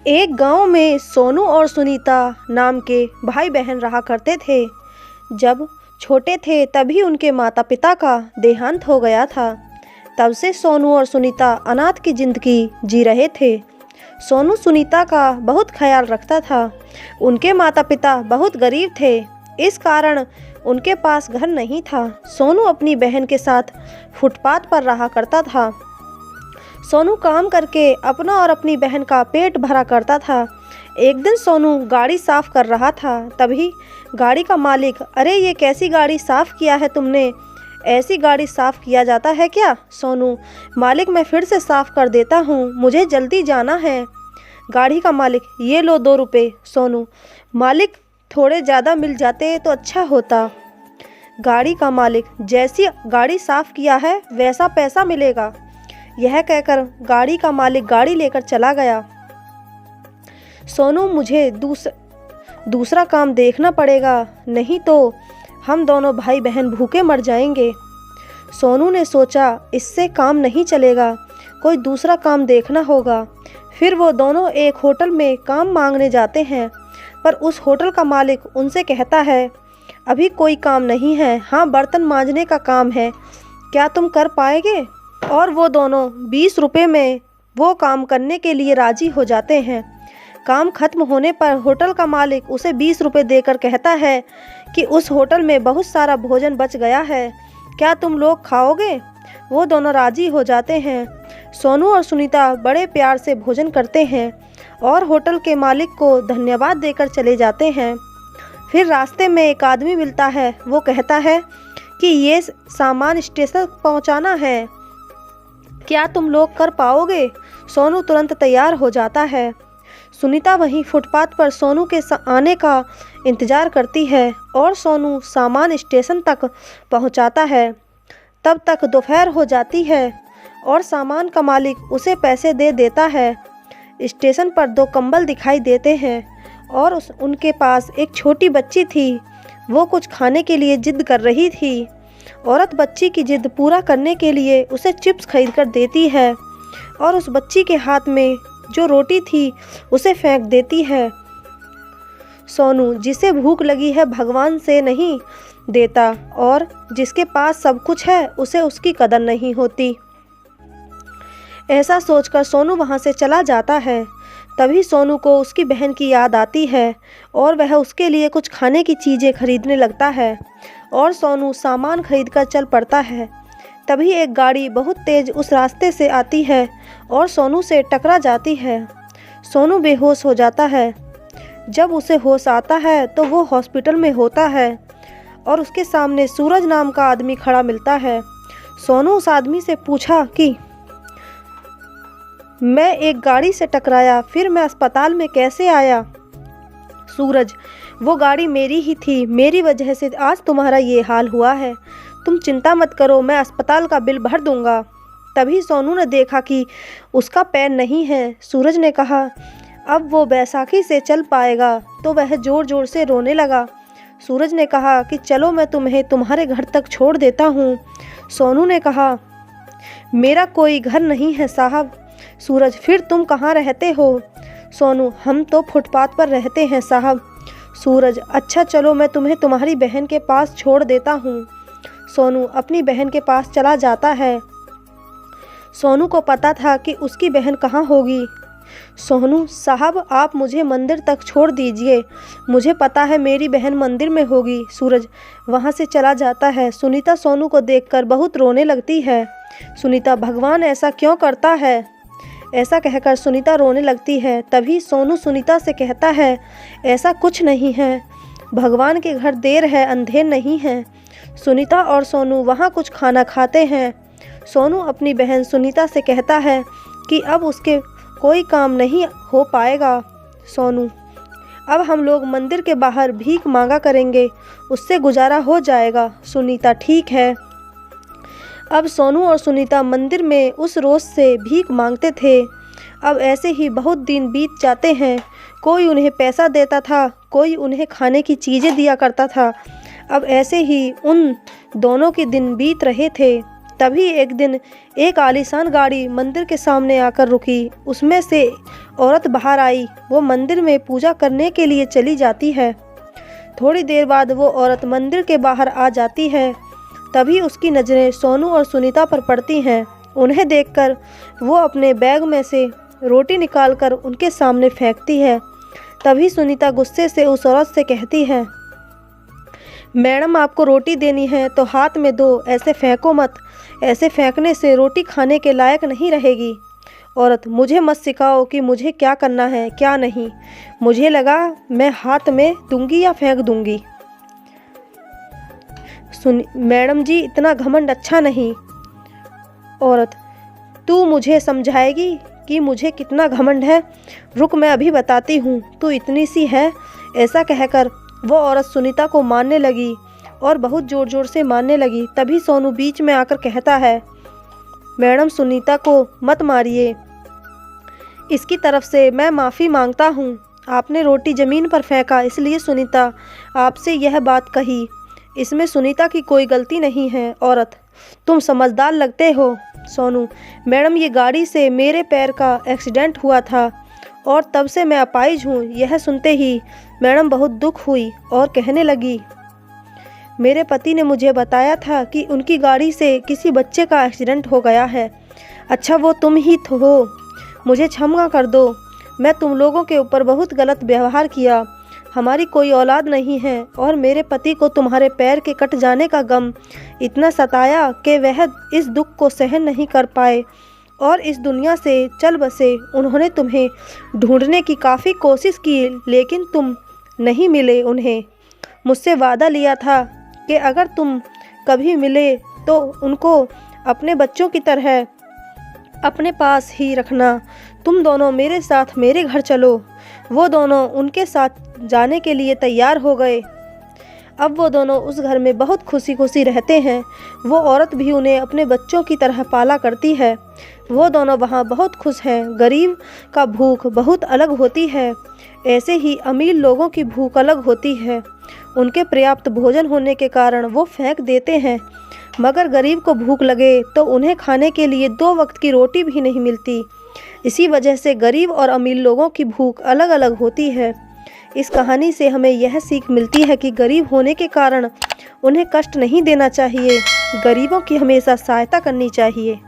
एक गांव में सोनू और सुनीता नाम के भाई बहन रहा करते थे। जब छोटे थे तभी उनके माता पिता का देहांत हो गया था। तब से सोनू और सुनीता अनाथ की जिंदगी जी रहे थे। सोनू सुनीता का बहुत ख्याल रखता था। उनके माता पिता बहुत गरीब थे, इस कारण उनके पास घर नहीं था। सोनू अपनी बहन के साथ फुटपाथ पर रहा करता था। सोनू काम करके अपना और अपनी बहन का पेट भरा करता था। एक दिन सोनू गाड़ी साफ कर रहा था, तभी गाड़ी का मालिक, अरे ये कैसी गाड़ी साफ किया है तुमने, ऐसी गाड़ी साफ किया जाता है क्या? सोनू, मालिक मैं फिर से साफ कर देता हूँ, मुझे जल्दी जाना है। गाड़ी का मालिक, ये लो 2 रुपये। सोनू, मालिक थोड़े ज़्यादा मिल जाते तो अच्छा होता। गाड़ी का मालिक, जैसी गाड़ी साफ किया है वैसा पैसा मिलेगा। यह कहकर गाड़ी का मालिक गाड़ी लेकर चला गया। सोनू, मुझे दूसरा काम देखना पड़ेगा, नहीं तो हम दोनों भाई बहन भूखे मर जाएंगे। सोनू ने सोचा इससे काम नहीं चलेगा, कोई दूसरा काम देखना होगा। फिर वो दोनों एक होटल में काम मांगने जाते हैं, पर उस होटल का मालिक उनसे कहता है अभी कोई काम नहीं है, हाँ बर्तन मांजने का काम है, क्या तुम कर पाएंगे? और वो दोनों 20 रुपये में वो काम करने के लिए राजी हो जाते हैं। काम खत्म होने पर होटल का मालिक उसे 20 रुपये देकर कहता है कि उस होटल में बहुत सारा भोजन बच गया है, क्या तुम लोग खाओगे? वो दोनों राजी हो जाते हैं। सोनू और सुनीता बड़े प्यार से भोजन करते हैं और होटल के मालिक को धन्यवाद देकर चले जाते हैं। फिर रास्ते में एक आदमी मिलता है, वो कहता है कि ये सामान स्टेशन पहुंचाना है, क्या तुम लोग कर पाओगे? सोनू तुरंत तैयार हो जाता है। सुनीता वहीं फुटपाथ पर सोनू के आने का इंतज़ार करती है और सोनू सामान स्टेशन तक पहुंचाता है। तब तक दोपहर हो जाती है और सामान का मालिक उसे पैसे दे देता है। स्टेशन पर 2 कंबल दिखाई देते हैं और उनके पास एक छोटी बच्ची थी। वो कुछ खाने के लिए जिद कर रही थी। औरत बच्ची की जिद पूरा करने के लिए उसे चिप्स खरीद कर देती है और उस बच्ची के हाथ में जो रोटी थी उसे फेंक देती है। सोनू, जिसे भूख लगी है भगवान से नहीं देता और जिसके पास सब कुछ है उसे उसकी कदर नहीं होती। ऐसा सोचकर सोनू वहाँ से चला जाता है। तभी सोनू को उसकी बहन की याद आती है और वह उसके लिए कुछ खाने की चीज़ें खरीदने लगता है और सोनू सामान खरीदकर चल पड़ता है। तभी एक गाड़ी बहुत तेज़ उस रास्ते से आती है और सोनू से टकरा जाती है। सोनू बेहोश हो जाता है। जब उसे होश आता है तो वो हॉस्पिटल में होता है और उसके सामने सूरज नाम का आदमी खड़ा मिलता है। सोनू उस आदमी से पूछा कि मैं एक गाड़ी से टकराया, फिर मैं अस्पताल में कैसे आया? सूरज, वो गाड़ी मेरी ही थी, मेरी वजह से आज तुम्हारा ये हाल हुआ है। तुम चिंता मत करो, मैं अस्पताल का बिल भर दूंगा। तभी सोनू ने देखा कि उसका पैर नहीं है। सूरज ने कहा अब वो बैसाखी से चल पाएगा, तो वह ज़ोर ज़ोर से रोने लगा। सूरज ने कहा कि चलो मैं तुम्हें तुम्हारे घर तक छोड़ देता हूँ। सोनू ने कहा मेरा कोई घर नहीं है साहब। सूरज, फिर तुम कहाँ रहते हो? सोनू, हम तो फुटपाथ पर रहते हैं साहब। सूरज, अच्छा चलो मैं तुम्हें तुम्हारी बहन के पास छोड़ देता हूँ। सोनू अपनी बहन के पास चला जाता है। सोनू को पता था कि उसकी बहन कहाँ होगी। सोनू साहब, आप मुझे मंदिर तक छोड़ दीजिए, मुझे पता है मेरी बहन मंदिर में होगी। सूरज वहाँ से चला जाता है। सुनीता सोनू को देखकर बहुत रोने लगती है। सुनीता, भगवान ऐसा क्यों करता है? ऐसा कहकर सुनीता रोने लगती है। तभी सोनू सुनीता से कहता है ऐसा कुछ नहीं है, भगवान के घर देर है अंधेर नहीं है। सुनीता और सोनू वहाँ कुछ खाना खाते हैं। सोनू अपनी बहन सुनीता से कहता है कि अब उसके कोई काम नहीं हो पाएगा। सोनू, अब हम लोग मंदिर के बाहर भीख मांगा करेंगे, उससे गुजारा हो जाएगा। सुनीता, ठीक है। अब सोनू और सुनीता मंदिर में उस रोज़ से भीख मांगते थे। अब ऐसे ही बहुत दिन बीत जाते हैं। कोई उन्हें पैसा देता था, कोई उन्हें खाने की चीज़ें दिया करता था। अब ऐसे ही उन दोनों के दिन बीत रहे थे। तभी एक दिन एक आलीशान गाड़ी मंदिर के सामने आकर रुकी। उसमें से औरत बाहर आई। वो मंदिर में पूजा करने के लिए चली जाती है। थोड़ी देर बाद वो औरत मंदिर के बाहर आ जाती है। तभी उसकी नज़रें सोनू और सुनीता पर पड़ती हैं। उन्हें देखकर वो अपने बैग में से रोटी निकालकर उनके सामने फेंकती है। तभी सुनीता गुस्से से उस औरत से कहती है, मैडम आपको रोटी देनी है तो हाथ में दो, ऐसे फेंको मत। ऐसे फेंकने से रोटी खाने के लायक नहीं रहेगी। औरत, मुझे मत सिखाओ कि मुझे क्या करना है क्या नहीं। मुझे लगा मैं हाथ में दूंगी या फेंक दूंगी। मैडम जी इतना घमंड अच्छा नहीं। औरत, तू मुझे समझाएगी कि मुझे कितना घमंड है? रुक मैं अभी बताती हूँ, तू इतनी सी है। ऐसा कहकर वो औरत सुनीता को मारने लगी और बहुत ज़ोर ज़ोर से मारने लगी। तभी सोनू बीच में आकर कहता है, मैडम सुनीता को मत मारिए, इसकी तरफ से मैं माफ़ी मांगता हूँ। आपने रोटी ज़मीन पर फेंका इसलिए सुनीता आपसे यह बात कही। इसमें सुनीता की कोई गलती नहीं है। औरत, तुम समझदार लगते हो। सोनू, मैडम ये गाड़ी से मेरे पैर का एक्सीडेंट हुआ था और तब से मैं अपाहिज हूँ। यह सुनते ही मैडम बहुत दुख हुई और कहने लगी, मेरे पति ने मुझे बताया था कि उनकी गाड़ी से किसी बच्चे का एक्सीडेंट हो गया है। अच्छा वो तुम ही हो, मुझे क्षमा कर दो। मैं तुम लोगों के ऊपर बहुत गलत व्यवहार किया। हमारी कोई औलाद नहीं है और मेरे पति को तुम्हारे पैर के कट जाने का गम इतना सताया कि वह इस दुख को सहन नहीं कर पाए और इस दुनिया से चल बसे। उन्होंने तुम्हें ढूंढने की काफ़ी कोशिश की लेकिन तुम नहीं मिले। उन्हें मुझसे वादा लिया था कि अगर तुम कभी मिले तो उनको अपने बच्चों की तरह अपने पास ही रखना। तुम दोनों मेरे साथ मेरे घर चलो। वो दोनों उनके साथ जाने के लिए तैयार हो गए। अब वो दोनों उस घर में बहुत खुशी खुशी रहते हैं। वो औरत भी उन्हें अपने बच्चों की तरह पाला करती है। वो दोनों वहाँ बहुत खुश हैं। गरीब का भूख बहुत अलग होती है, ऐसे ही अमीर लोगों की भूख अलग होती है। उनके पर्याप्त भोजन होने के कारण वो फेंक देते हैं, मगर गरीब को भूख लगे तो उन्हें खाने के लिए 2 वक्त की रोटी भी नहीं मिलती। इसी वजह से गरीब और अमीर लोगों की भूख अलग अलग होती है। इस कहानी से हमें यह सीख मिलती है कि गरीब होने के कारण उन्हें कष्ट नहीं देना चाहिए। गरीबों की हमेशा सहायता करनी चाहिए।